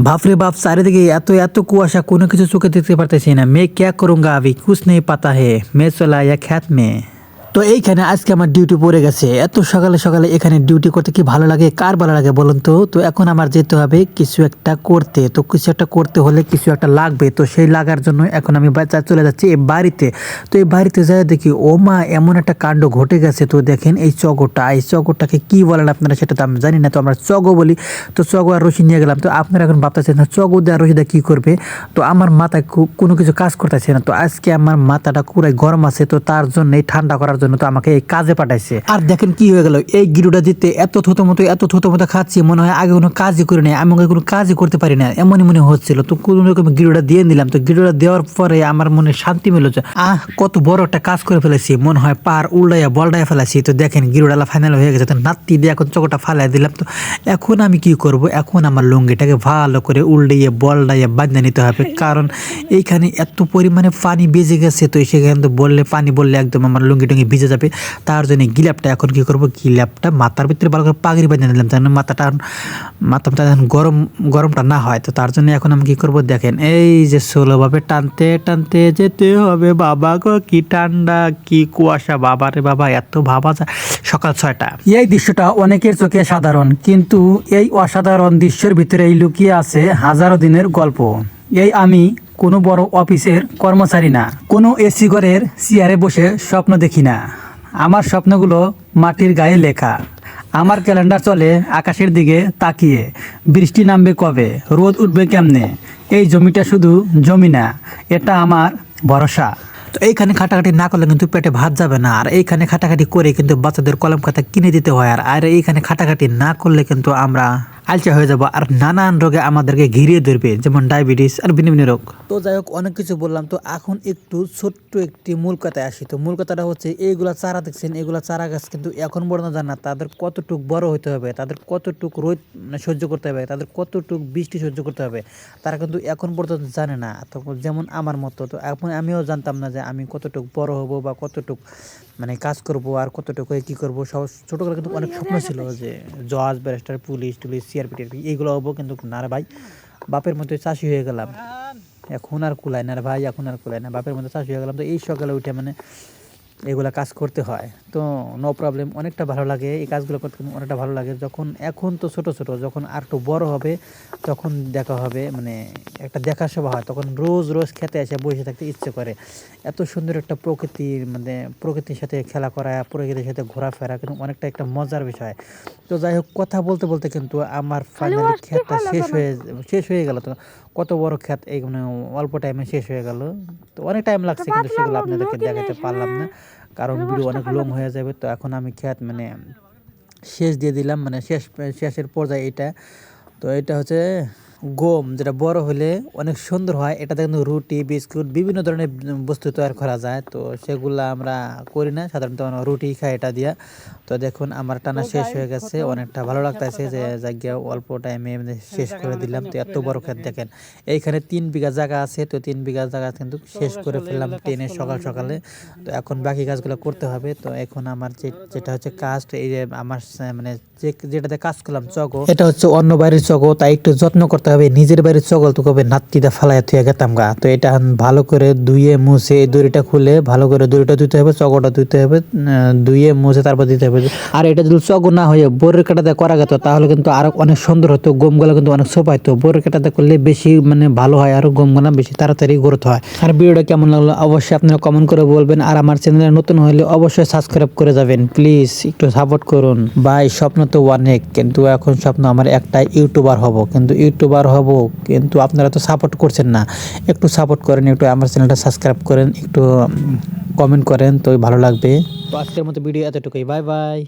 बाप रे बाप চারিদিকে এত এত কুয়াশা কোনো কিছু চোখে দেখতে পারতেছি না। मैं क्या करूंगा अभी कुछ नहीं पता है मैं चला आया खेत में। তো এইখানে আজকে আমার ডিউটি পড়ে গেছে। এত সকালে সকালে এখানে ডিউটি করতে কি ভালো লাগে, কার ভালো লাগে বলুন তো। তো এখন আমার যেতে হবে কিছু একটা করতে। তো কিছু একটা করতে হলে কিছু একটা লাগবে, তো সেই লাগার জন্য এখন আমি চলে যাচ্ছি এই বাড়িতে। তো এই বাড়িতে যাই দেখি ও মা এমন একটা কাণ্ড ঘটে গেছে। তো দেখেন এই চগরটা, এই চগরটাকে কি বলেন আপনারা সেটা তো আমি জানি না, তো আমরা চগো বলি। তো চগো আর রশি নিয়ে গেলাম। তো আপনারা এখন ভাবতেছেন না চগো দেওয়া রশিদা কি করবে। তো আমার মাথায় কোনো কিছু কাজ করতেছে না। তো আজকে আমার মাথাটা পুরাই গরম আছে, তো তার জন্য ঠান্ডা করার জন্য তো আমাকে এই কাজে পাঠাইছে। আর দেখেন কি হয়ে গেল, এই গিরুটা দিতে এত থতো মতো খাচ্ছি, মনে হয় আগে কোনো কাজই করি নাই, আমি কোনো কাজই করতে পারি না এমনই মনে হচ্ছিল। তো কোনো রকম গিরুটা দিয়ে দিলাম। তো গিরুটা দেওয়ার পরে আমার মনে শান্তি মিলল যে কত বড় একটা কাজ করে ফেলেছি, মনে হয় পার উল্টাইয়া বলটাইয়া ফেলেছি। তো দেখেন গিরুডালা ফাইনাল হয়ে গেছে। তো নাত্তি দিয়ে এখন চকটা ফালাই দিলাম। তো এখন আমি কি করব, এখন আমার লুঙ্গিটাকে ভালো করে উল্টাইয়া বলটাইয়া বাঁধে নিতে হবে, কারণ এইখানে এত পরিমাণে পানি বেজে গেছে। তো সেখানে তো পানি বললে একদম আমার লুঙ্গি টুঙ্গি ভিজে যাবে। তার জন্য গিলাপটা এখন কি করব, গিলাপটা মাথার ভিতরে ভালো করে পাগড়ি বাঁধে নিলাম, যেন মাথাটা গরমটা না হয়। তো তার জন্য এখন আমি কি করব, দেখেন এই যে সোলোভাবে টানতে টানতে যেতে হবে। বাবা গো কি ঠান্ডা, কি কুয়াশা, বাবা রে বাবা, এত ভাবা যায় সকাল 6টা। এই দৃশ্যটা অনেকের চোখে সাধারণ, কিন্তু এই অসাধারণ দৃশ্যের ভিতরে লুকিয়ে আছে হাজারো দিনের গল্প। এই আমি কোনো বড় অফিসের কর্মচারী না, কোনো এসি ঘরের চেয়ারে বসে স্বপ্ন দেখি না। আমার স্বপ্নগুলো মাটির গায়ে লেখা। আমার ক্যালেন্ডার চলে আকাশের দিকে তাকিয়ে, বৃষ্টি নামবে কবে, রোদ উঠবে কেমনে। এই জমিটা শুধু জমি না, এটা আমার ভরসা। তো এইখানে খাটাখাটি না করলে কিন্তু পেটে ভাত যাবে না। আর এইখানে খাটাখাটি করে কিন্তু বাচ্চাদের কলম খাতা কিনে দিতে হয়। আর এইখানে খাটাখাটি না করলে কিন্তু আমরা আলচা হয়ে যাবো, আর নানান রোগে আমাদেরকে ঘিরিয়ে ধরবে, যেমন ডায়াবেটিস আর ভিন্ন ভিন্ন রোগ। তো যাই হোক, অনেক কিছু বললাম। তো এখন একটু ছোট্ট একটি মূল কথায় আসি। তো মূল কথাটা হচ্ছে, এইগুলা চারা দেখছেন, এগুলা চারা গাছ কিন্তু এখন বড় না, জানা তাদের কতটুক বড় হতে হবে, তাদের কতটুক রোদ সহ্য করতে হবে, তাদের কতটুক বৃষ্টি সহ্য করতে হবে, তারা কিন্তু এখন পর্যন্ত জানে না। তো যেমন আমার মতো, তো এখন আমিও জানতাম না যে আমি কতটুক বড় হব বা কতটুক মানে কাজ করব আর কতটুকু কী করবো। সব ছোটোবেলা কিন্তু অনেক স্বপ্ন ছিল যে জজ, ব্যারিস্টার, পুলিশ টুলিশ, সিআরপি টিআরপি এইগুলো হবো, কিন্তু না রে ভাই, বাপের মতো চাষি হয়ে গেলাম। এখন আর কুলায় না রে ভাই, এখন আর কুলায় না, বাপের মতো চাষি হয়ে গেলাম। তো এই সকালে উঠে মানে এগুলা কাজ করতে হয়। তো নো প্রবলেম, অনেকটা ভালো লাগে এই কাজগুলো করতে, অনেকটা ভালো লাগে। যখন এখন তো ছোট ছোট, যখন আর একটু বড় হবে তখন দেখা হবে, মানে একটা দেখার সভা হয়, তখন রোজ রোজ খেতে এসে বসে থাকতে ইচ্ছে করে। এত সুন্দর একটা প্রকৃতির মানে প্রকৃতির সাথে খেলা করা, প্রকৃতির সাথে ঘোরাফেরা কিন্তু অনেকটা একটা মজার বিষয়। তো যাই হোক, কথা বলতে বলতে কিন্তু আমার ফাইনালি ক্ষেতটা শেষ হয়ে গেল। তো কত বড় ক্ষেত, এই মানে অল্প টাইমে শেষ হয়ে গেল। তো অনেক টাইম লাগছে, কিন্তু সেগুলো আপনাদেরকে দেখাতে পারলাম না, কারণ ভিডিও অনেক লং হয়ে যাবে। তো এখন আমি ক্ষেত মানে শেষ দিয়ে দিলাম, মানে শেষের পর্যায়ে এটা। তো এটা হচ্ছে গম, যেটা বড় হলে অনেক সুন্দর হয়। এটাতে কিন্তু রুটি, বিস্কুট, বিভিন্ন ধরনের বস্তু তৈরি করা যায়। তো সেগুলো আমরা করি না, সাধারণত রুটি খাই এটা দিয়া। তো দেখুন আমার টানা শেষ হয়ে গেছে, অনেকটা ভালো লাগতেছে যে জায়গা অল্প টাইমে শেষ করে দিলাম। তো এত বড় ক্ষেত দেখেন, এইখানে 3 বিঘা জায়গা আছে। তো 3 বিঘা জায়গা কিন্তু শেষ করে ফেললাম টেনে সকালে। তো এখন বাকি কাজগুলো করতে হবে। তো এখন আমার যেটা হচ্ছে কাজ, এই যে আমার মানে যেটাতে কাজ করলাম চগো, এটা হচ্ছে অন্য বাড়ির চগো, তাই একটু যত্ন করতে হবে। নিজের বাড়ির চগল তো কবে নাত্তিটা ফালাইয়া থুয়ে গেতাম গা। তো এটা ভালো করে ধুয়ে মুছে, এই দড়িটা খুলে ভালো করে দড়িটা ধুতে হবে, চগোটা ধুতে হবে, ধুয়ে মুছে তারপর দিতে হবে। আর এটা যদি চগো না হয়ে বোরের কাটাতে করা যেত তাহলে কিন্তু আরো অনেক সুন্দর হতো, গমগুলা কিন্তু অনেক সোপাইতো। বোরের কাটাতে করলে বেশি মানে ভালো হয়, আর গমগুলা বেশি তাড়াতাড়ি গ্রোথ হয়। আর ভিডিওটা কেমন লাগলো অবশ্যই আপনারা কমেন্ট করে বলবেন। আর আমার চ্যানেলে নতুন হলে অবশ্যই সাবস্ক্রাইব করে যাবেন, প্লিজ একটু সাপোর্ট করুন ভাই। স্বপ্ন তো অনেক, কিন্তু এখন স্বপ্ন আমার একটা ইউটিউবার হব, কিন্তু আপনারা তো সাপোর্ট করছেন না। একটু সাপোর্ট করেন, একটু আমার চ্যানেলটা সাবস্ক্রাইব করেন, একটু কমেন্ট করেন, তো ভালো লাগবে। তো আজকের মতো ভিডিও এতটুকুই, বাই বাই।